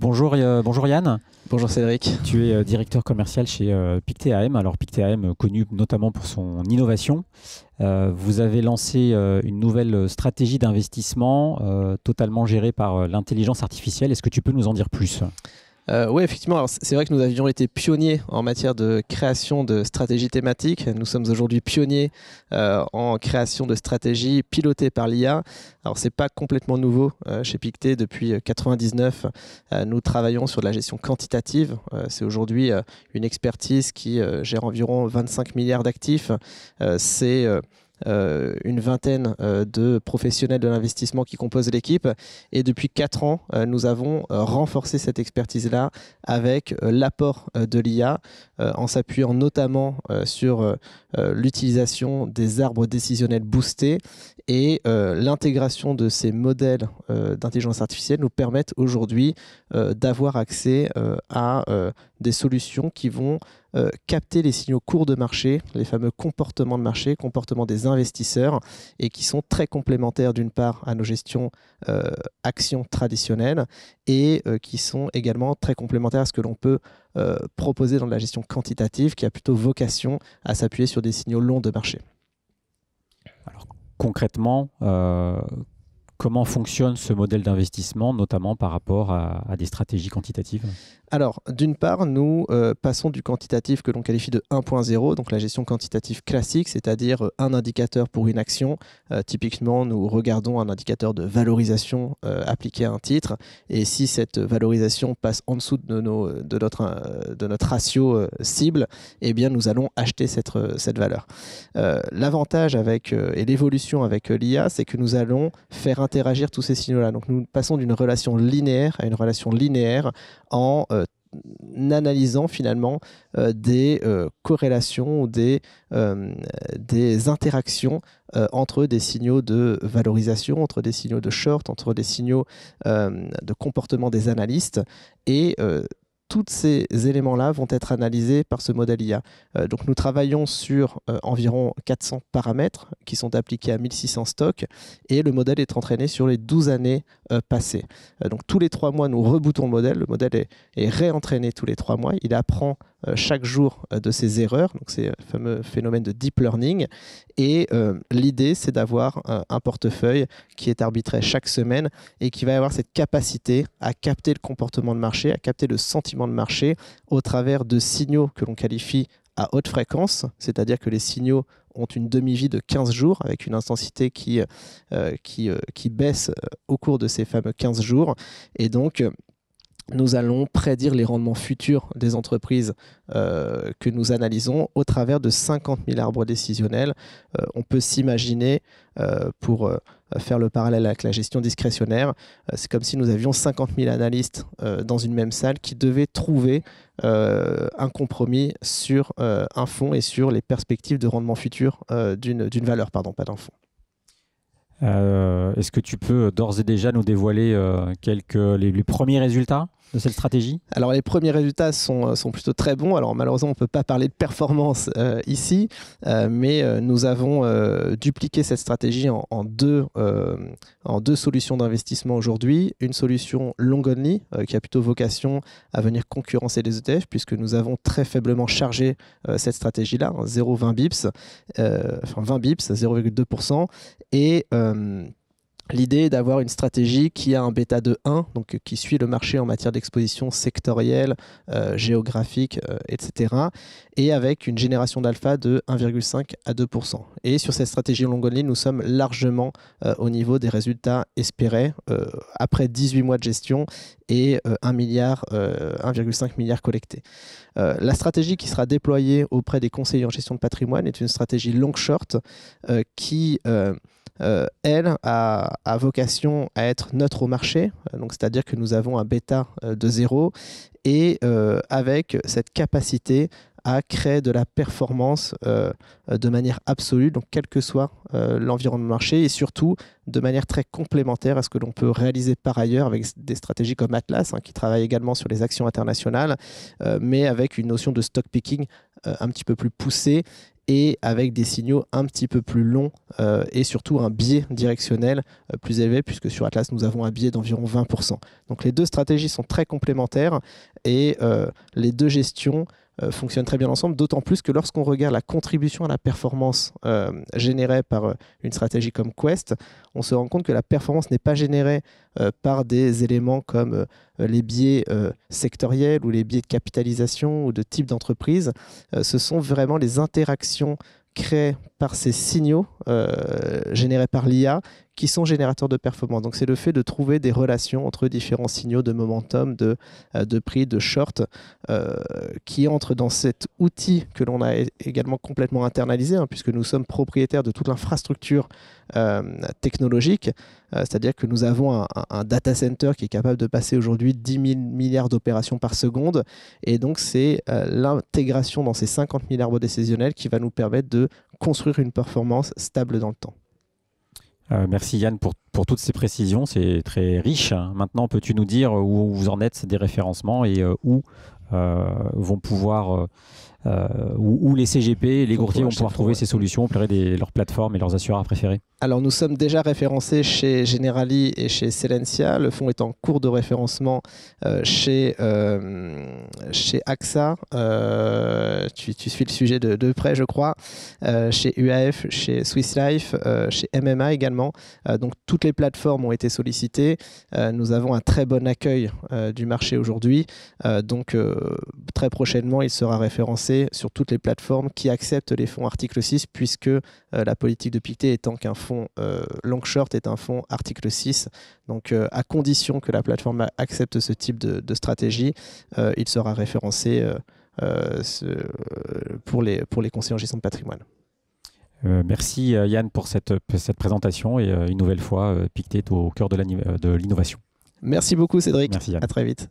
Bonjour, bonjour Yann. Bonjour Cédric. Tu es directeur commercial chez Pictet AM. Alors Pictet AM, connu notamment pour son innovation. Vous avez lancé une nouvelle stratégie d'investissement totalement gérée par l'intelligence artificielle. Est-ce que tu peux nous en dire plus ? Oui, effectivement. Alors, c'est vrai que nous avions été pionniers en matière de création de stratégies thématiques. Nous sommes aujourd'hui pionniers en création de stratégies pilotées par l'IA. Alors, ce n'est pas complètement nouveau chez Pictet. Depuis 1999, nous travaillons sur de la gestion quantitative. C'est aujourd'hui une expertise qui gère environ 25 milliards d'actifs. C'est une vingtaine de professionnels de l'investissement qui composent l'équipe. Et depuis 4 ans, nous avons renforcé cette expertise-là avec l'apport de l'IA, en s'appuyant notamment sur l'utilisation des arbres décisionnels boostés et l'intégration de ces modèles d'intelligence artificielle nous permettent aujourd'hui d'avoir accès à des solutions qui vont capter les signaux courts de marché, les fameux comportements de marché, comportements des investisseurs, et qui sont très complémentaires d'une part à nos gestions actions traditionnelles et qui sont également très complémentaires à ce que l'on peut proposer dans la gestion quantitative, qui a plutôt vocation à s'appuyer sur des signaux longs de marché. Alors, concrètement, comment fonctionne ce modèle d'investissement, notamment par rapport à des stratégies quantitatives ? Alors, d'une part, nous passons du quantitatif que l'on qualifie de 1.0, donc la gestion quantitative classique, c'est-à-dire un indicateur pour une action. Typiquement, nous regardons un indicateur de valorisation appliqué à un titre, et si cette valorisation passe en dessous de notre ratio cible, eh bien, nous allons acheter cette valeur. L'avantage et l'évolution avec l'IA, c'est que nous allons faire interagir tous ces signaux-là. Donc, nous passons d'une relation linéaire à une relation linéaire en analysant finalement des corrélations ou des interactions entre des signaux de valorisation, entre des signaux de short, entre des signaux de comportement des analystes, et tous ces éléments-là vont être analysés par ce modèle IA. Donc nous travaillons sur environ 400 paramètres qui sont appliqués à 1600 stocks, et le modèle est entraîné sur les 12 années passées. Donc tous les 3 mois, nous rebootons le modèle est réentraîné tous les 3 mois, il apprend chaque jour de ses erreurs, donc c'est le fameux phénomène de deep learning, et l'idée c'est d'avoir un portefeuille qui est arbitré chaque semaine et qui va avoir cette capacité à capter le comportement de marché, à capter le sentiment de marché au travers de signaux que l'on qualifie à haute fréquence, c'est-à-dire que les signaux ont une demi-vie de 15 jours avec une intensité qui baisse au cours de ces fameux 15 jours, et donc nous allons prédire les rendements futurs des entreprises que nous analysons au travers de 50 000 arbres décisionnels. On peut s'imaginer, pour faire le parallèle avec la gestion discrétionnaire, c'est comme si nous avions 50 000 analystes dans une même salle qui devaient trouver un compromis sur un fonds et sur les perspectives de rendement futur d'une valeur, pas d'un fonds. Est-ce que tu peux d'ores et déjà nous dévoiler les premiers résultats de cette stratégie ? Alors les premiers résultats sont plutôt très bons. Alors malheureusement on ne peut pas parler de performance ici, mais nous avons dupliqué cette stratégie en deux solutions d'investissement aujourd'hui. Une solution long only qui a plutôt vocation à venir concurrencer les ETF, puisque nous avons très faiblement chargé cette stratégie-là, 0,20 bips, 20 bips, 0,2%, et l'idée est d'avoir une stratégie qui a un bêta de 1, donc qui suit le marché en matière d'exposition sectorielle, géographique, etc. et avec une génération d'alpha de 1,5 à 2%. Et sur cette stratégie long only, nous sommes largement au niveau des résultats espérés après 18 mois de gestion et 1,5 milliard collectés. La stratégie qui sera déployée auprès des conseillers en gestion de patrimoine est une stratégie long-short qui elle a vocation à être neutre au marché, donc c'est-à-dire que nous avons un bêta de 0 et avec cette capacité à créer de la performance de manière absolue, donc quel que soit l'environnement de marché, et surtout de manière très complémentaire à ce que l'on peut réaliser par ailleurs avec des stratégies comme Atlas, qui travaille également sur les actions internationales, mais avec une notion de stock picking un petit peu plus poussée et avec des signaux un petit peu plus longs et surtout un biais directionnel plus élevé, puisque sur Atlas, nous avons un biais d'environ 20%. Donc les deux stratégies sont très complémentaires et les deux gestions fonctionnent très bien ensemble, d'autant plus que lorsqu'on regarde la contribution à la performance générée par une stratégie comme Quest, on se rend compte que la performance n'est pas générée par des éléments comme les biais sectoriels ou les biais de capitalisation ou de type d'entreprise. Ce sont vraiment les interactions créées par ces signaux générés par l'IA qui sont générateurs de performance. Donc c'est le fait de trouver des relations entre différents signaux de momentum, de prix, de short, qui entrent dans cet outil que l'on a également complètement internalisé, hein, puisque nous sommes propriétaires de toute l'infrastructure technologique, c'est-à-dire que nous avons un data center qui est capable de passer aujourd'hui 10 000 milliards d'opérations par seconde, et donc c'est l'intégration dans ces 50 000 arbres décisionnels qui va nous permettre de construire une performance stable dans le temps. Merci Yann pour toutes ces précisions, c'est très riche. Maintenant, peux-tu nous dire où vous en êtes des référencements et où vont pouvoir, où les CGP, les courtiers vont pouvoir trouver ces solutions auprès de leurs plateformes et leurs assureurs préférés? Alors nous sommes déjà référencés chez Generali et chez Selensia. Le fonds est en cours de référencement chez AXA. Tu suis le sujet de près, je crois. Chez UAF, chez Swiss Life, chez MMA également. Donc toutes les plateformes ont été sollicitées. Nous avons un très bon accueil du marché aujourd'hui. Donc très prochainement, il sera référencé sur toutes les plateformes qui acceptent les fonds article 6, puisque la politique de Pictet étant qu'un fonds long short est un fonds article 6. Donc à condition que la plateforme accepte ce type de stratégie, il sera référencé pour les conseillers en gestion de patrimoine. Merci Yann pour cette présentation et une nouvelle fois, Pictet est au cœur de l'innovation. Merci beaucoup Cédric, Merci Yann. à très vite.